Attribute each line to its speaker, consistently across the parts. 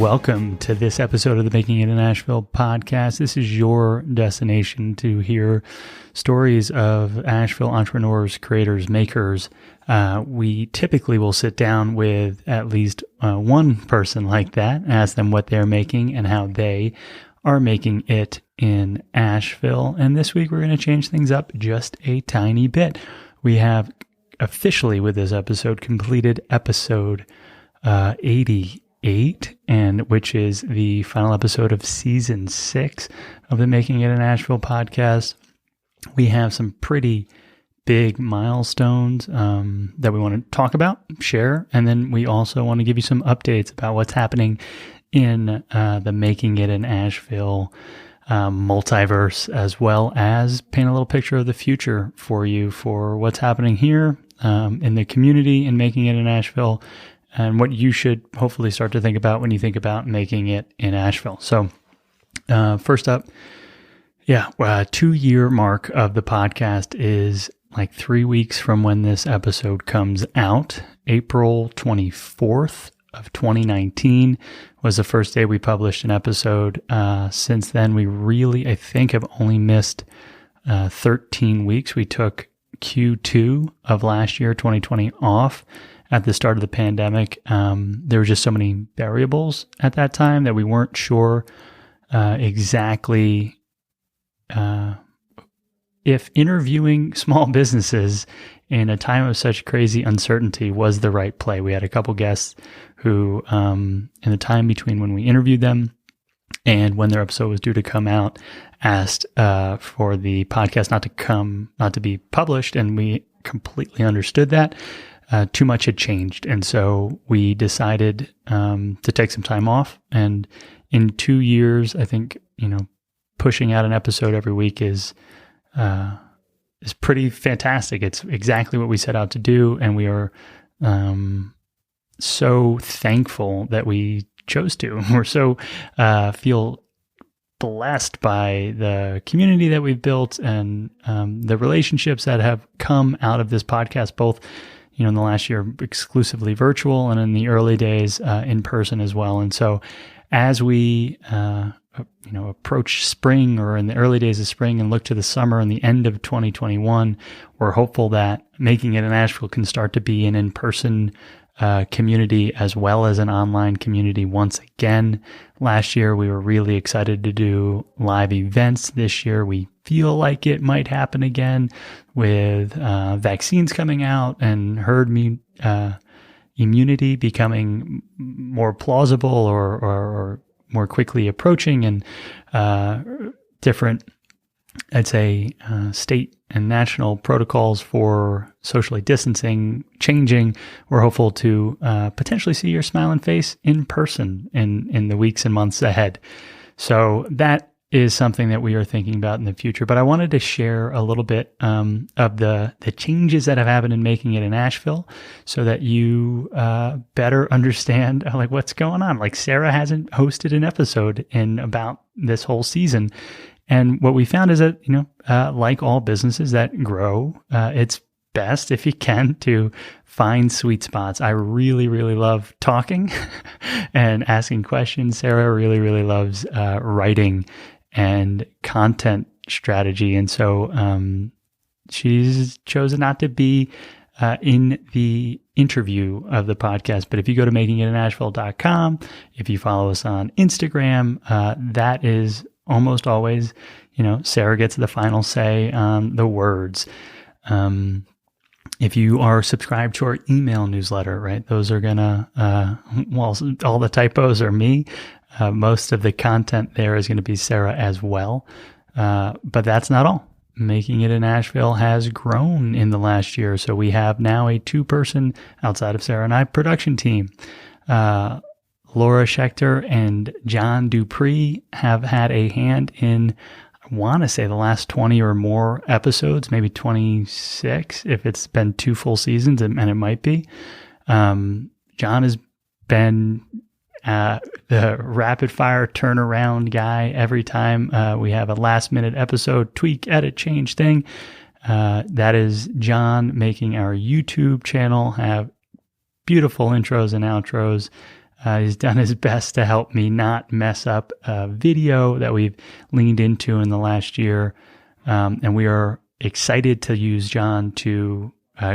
Speaker 1: welcome to this episode of the Making It in Asheville podcast. This is your destination to hear stories of Asheville entrepreneurs, creators, makers. We typically will sit down with at least one person like that, ask them what they're making and how they are making it in Asheville. And this week we're going to change things up just a tiny bit. We have officially with this episode completed episode 88, and which is the final episode of season 6 of the Making It in Asheville podcast. We have some pretty big milestones that we want to talk about, share, and then we also want to give you some updates about what's happening in the Making It in Asheville multiverse, as well as paint a little picture of the future for you for what's happening here in the community in Making It in Asheville, and what you should hopefully start to think about when you think about making it in Asheville. So first up, 2-year mark of the podcast is like 3 weeks from when this episode comes out. April 24th of 2019 was the first day we published an episode. Since then, we really, I think, have only missed 13 weeks. We took Q2 of last year, 2020, off at the start of the pandemic. There were just so many variables at that time that we weren't sure exactly if interviewing small businesses in a time of such crazy uncertainty was the right play. We had a couple guests who, in the time between when we interviewed them and when their episode was due to come out, asked for the podcast not to be published, and we completely understood that. Too much had changed, and so we decided to take some time off. And in 2 years, I think, pushing out an episode every week is pretty fantastic. It's exactly what we set out to do, and we are so thankful that we chose to. We're so feel blessed by the community that we've built and the relationships that have come out of this podcast, both in the last year exclusively virtual, and in the early days in person as well. And so as we approach spring, or in the early days of spring, and look to the summer and the end of 2021, we're hopeful that Making It in Asheville can start to be an in-person community as well as an online community once again. Last year, we were really excited to do live events. This year, we feel like it might happen again with vaccines coming out and herd immunity becoming more plausible or more quickly approaching, and different, I'd say, state and national protocols for socially distancing changing. We're hopeful to potentially see your smiling face in person in the weeks and months ahead. So that is something that we are thinking about in the future. But I wanted to share a little bit of the changes that have happened in Making It in Asheville, so that you better understand like what's going on. Like, Sarah hasn't hosted an episode in about this whole season. And what we found is that, like all businesses that grow, it's best if you can to find sweet spots. I really, really love talking and asking questions. Sarah really, really loves writing and content strategy. And so she's chosen not to be in the interview of the podcast. But if you go to makingitinasheville.com, if you follow us on Instagram, that is almost always, Sarah gets the final say on the words. If you are subscribed to our email newsletter, right, those are gonna, all the typos are me. Most of the content there is going to be Sarah as well. But that's not all. Making It in Asheville has grown in the last year. So we have now a 2-person, outside of Sarah and I, production team. Laura Schechter and John Dupree have had a hand in, I want to say, the last 20 or more episodes, maybe 26, if it's been 2 full seasons, and it might be. John has been the rapid fire turnaround guy every time we have a last minute episode, tweak, edit, change thing. That is John making our YouTube channel have beautiful intros and outros. He's done his best to help me not mess up a video that we've leaned into in the last year. And we are excited to use John to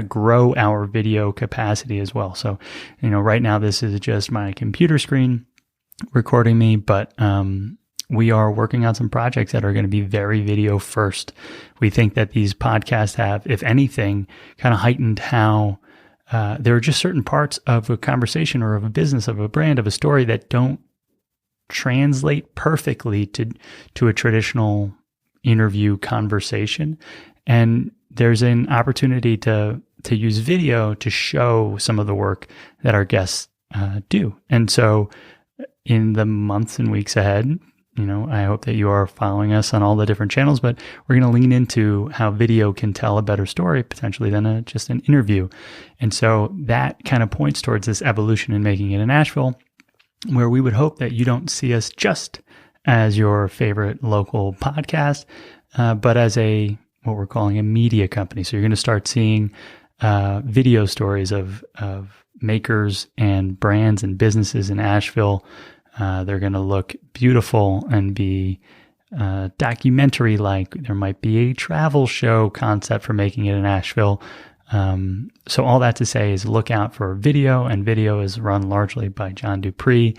Speaker 1: grow our video capacity as well. So, right now this is just my computer screen recording me, but we are working on some projects that are going to be very video first. We think that these podcasts have, if anything, kind of heightened how there are just certain parts of a conversation or of a business, of a brand, of a story that don't translate perfectly to a traditional interview conversation. And there's an opportunity to use video to show some of the work that our guests do. And so in the months and weeks ahead, I hope that you are following us on all the different channels, but we're going to lean into how video can tell a better story potentially than just an interview. And so that kind of points towards this evolution in Making It in Asheville, where we would hope that you don't see us just as your favorite local podcast, but as what we're calling a media company. So you're going to start seeing video stories of makers and brands and businesses in Asheville. They're going to look beautiful and be documentary-like. There might be a travel show concept for Making It in Asheville. So all that to say is look out for video, and video is run largely by John Dupree.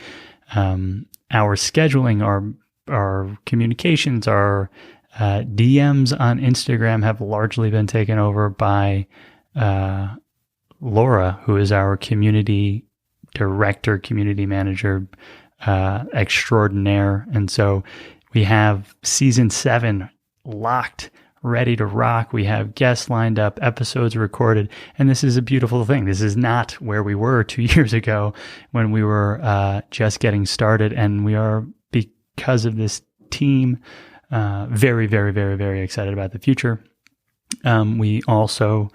Speaker 1: Our scheduling, our communications, our DMs on Instagram have largely been taken over by Laura, who is our community director, community manager extraordinaire. And so we have season 7 locked, ready to rock. We have guests lined up, episodes recorded, and this is a beautiful thing. This is not where we were 2 years ago when we were just getting started, and we are, because of this team, very, very, very, very excited about the future. We also,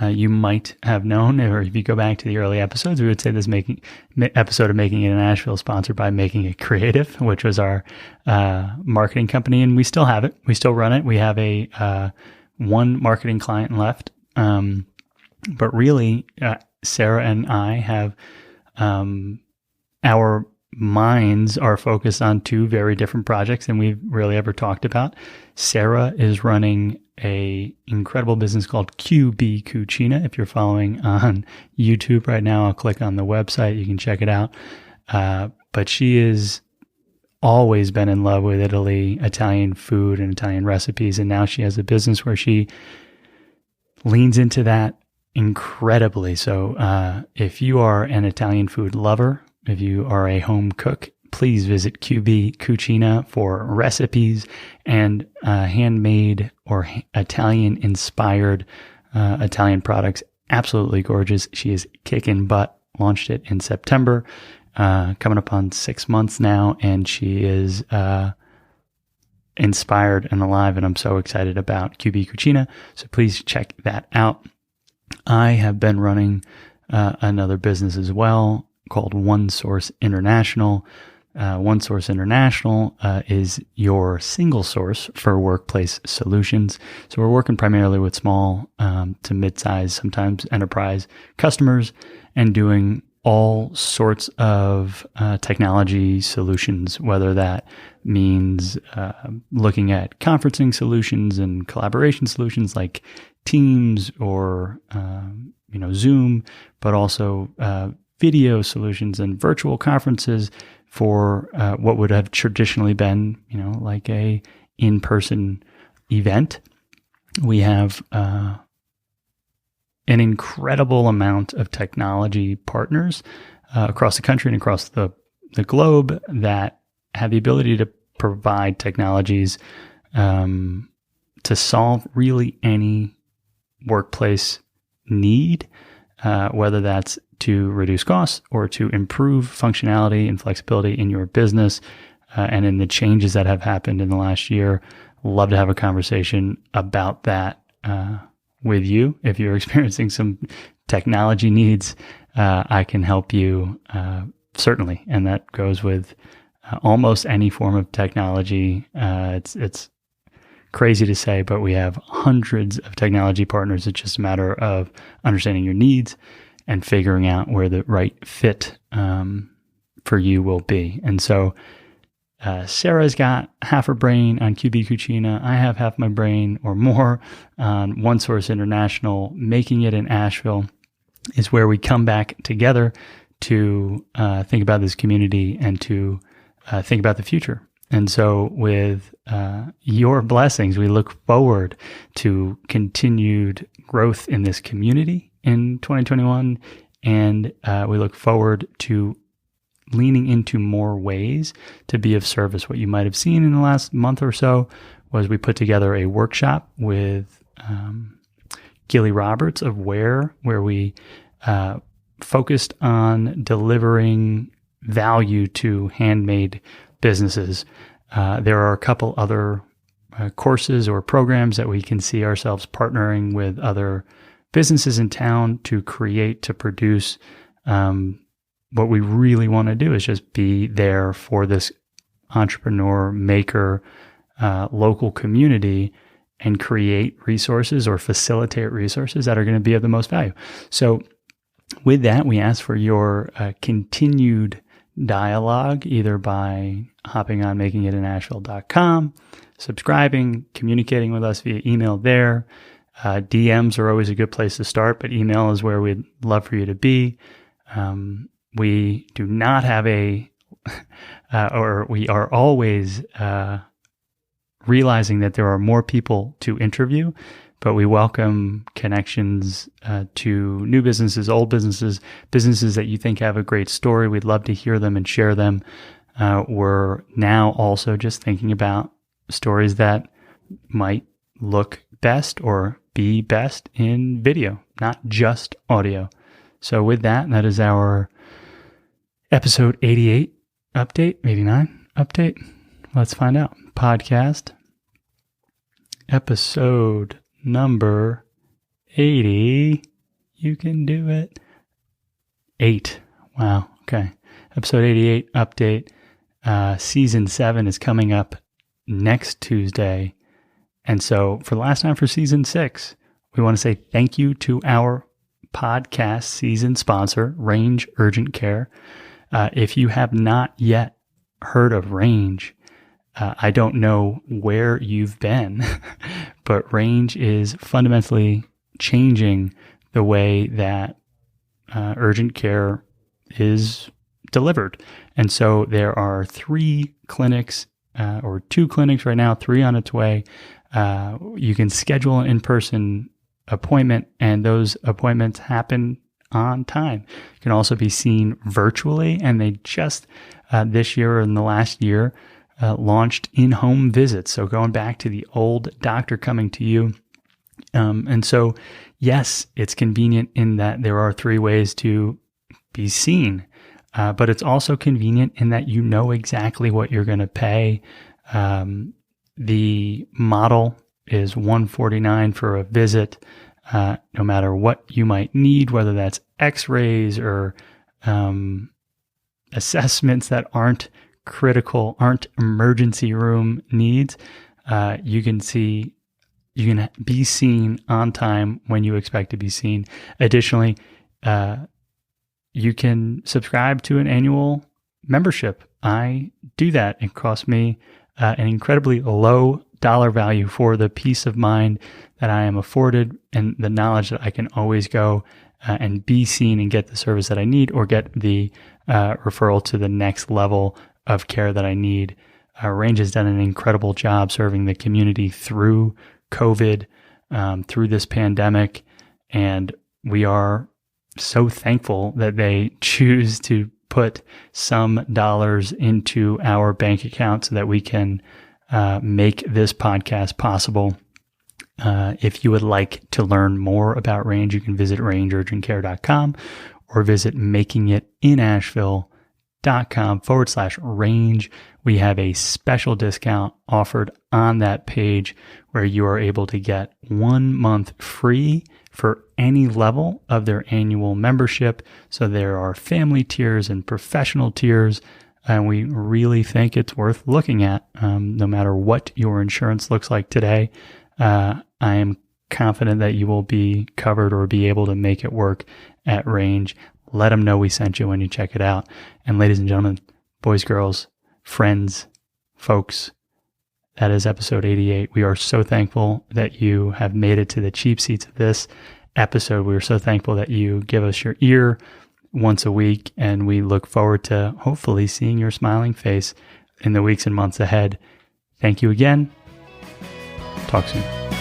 Speaker 1: you might have known, or if you go back to the early episodes, we would say this episode of Making It in Asheville is sponsored by Making It Creative, which was our marketing company, and we still have it. We still run it. We have a one marketing client left, but really, Sarah and I have our minds are focused on 2 very different projects than we've really ever talked about. Sarah is running a incredible business called QB Cucina. If you're following on YouTube right now, I'll click on the website. You can check it out. But she has always been in love with Italy, Italian food and Italian recipes. And now she has a business where she leans into that incredibly. So if you are an Italian food lover, if you are a home cook, please visit QB Cucina for recipes and handmade or Italian-inspired Italian products. Absolutely gorgeous. She is kicking butt. Launched it in September, coming up on 6 months now, and she is inspired and alive, and I'm so excited about QB Cucina. So please check that out. I have been running another business as well called One Source International. One Source International is your single source for workplace solutions. So we're working primarily with small to mid-size, sometimes enterprise customers, and doing all sorts of technology solutions, whether that means looking at conferencing solutions and collaboration solutions like Teams or Zoom, but also video solutions and virtual conferences for what would have traditionally been, like a in-person event. We have an incredible amount of technology partners across the country and across the globe that have the ability to provide technologies to solve really any workplace need, whether that's to reduce costs or to improve functionality and flexibility in your business and in the changes that have happened in the last year. Love to have a conversation about that with you. If you're experiencing some technology needs, I can help you certainly. And that goes with almost any form of technology. It's crazy to say, but we have hundreds of technology partners. It's just a matter of understanding your needs and figuring out where the right fit for you will be. And so Sarah's got half her brain on QB Cucina. I have half my brain or more on One Source International. Making it in Asheville is where we come back together to think about this community and to think about the future. And so with your blessings, we look forward to continued growth in this community in 2021. And we look forward to leaning into more ways to be of service. What you might have seen in the last month or so was we put together a workshop with Gilly Roberts of where we focused on delivering value to handmade businesses. There are a couple other courses or programs that we can see ourselves partnering with other businesses in town to produce. What we really want to do is just be there for this entrepreneur, maker, local community and create resources or facilitate resources that are going to be of the most value. So with that, we ask for your continued dialogue, either by hopping on makingitinasheville.com, subscribing, communicating with us via email there. DMs are always a good place to start, but email is where we'd love for you to be. We do not have or we are always realizing that there are more people to interview, but we welcome connections to new businesses, old businesses, businesses that you think have a great story. We'd love to hear them and share them. We're now also just thinking about stories that might look best or be best in video, not just audio. So with that, that is our episode 88 update, 89 update. Let's find out. Podcast episode number 80. You can do it. 8. Wow. Okay. Episode 88 update. Season 7 is coming up next Tuesday. And so for the last time for season 6, we want to say thank you to our podcast season sponsor, Range Urgent Care. If you have not yet heard of Range, I don't know where you've been, but Range is fundamentally changing the way that urgent care is delivered. And so there are 3 clinics, or 2 clinics right now, 3 on its way. You can schedule an in-person appointment, and those appointments happen on time. You can also be seen virtually, and they just this year or in the last year launched in-home visits. So going back to the old doctor coming to you. And so, yes, it's convenient in that there are 3 ways to be seen, but it's also convenient in that you know exactly what you're going to pay. The model is $149 for a visit, no matter what you might need, whether that's x-rays or assessments that aren't critical, aren't emergency room needs. You can be seen on time when you expect to be seen. Additionally, you can subscribe to an annual membership. I do that. It costs me an incredibly low dollar value for the peace of mind that I am afforded and the knowledge that I can always go and be seen and get the service that I need, or get the referral to the next level of care that I need. Range has done an incredible job serving the community through COVID, through this pandemic, and we are so thankful that they choose to put some dollars into our bank account so that we can make this podcast possible. If you would like to learn more about Range, you can visit rangeurgentcare.com or visit makingitinasheville.com/range. We have a special discount offered on that page where you are able to get 1 month free for any level of their annual membership. So there are family tiers and professional tiers, and we really think it's worth looking at. No matter what your insurance looks like today, I am confident that you will be covered or be able to make it work at Range. let them know we sent you when you check it out. And ladies and gentlemen, boys, girls, friends, folks, that is episode 88. We are so thankful that you have made it to the cheap seats of this episode. We are so thankful that you give us your ear once a week, and we look forward to hopefully seeing your smiling face in the weeks and months ahead. Thank you again. Talk soon.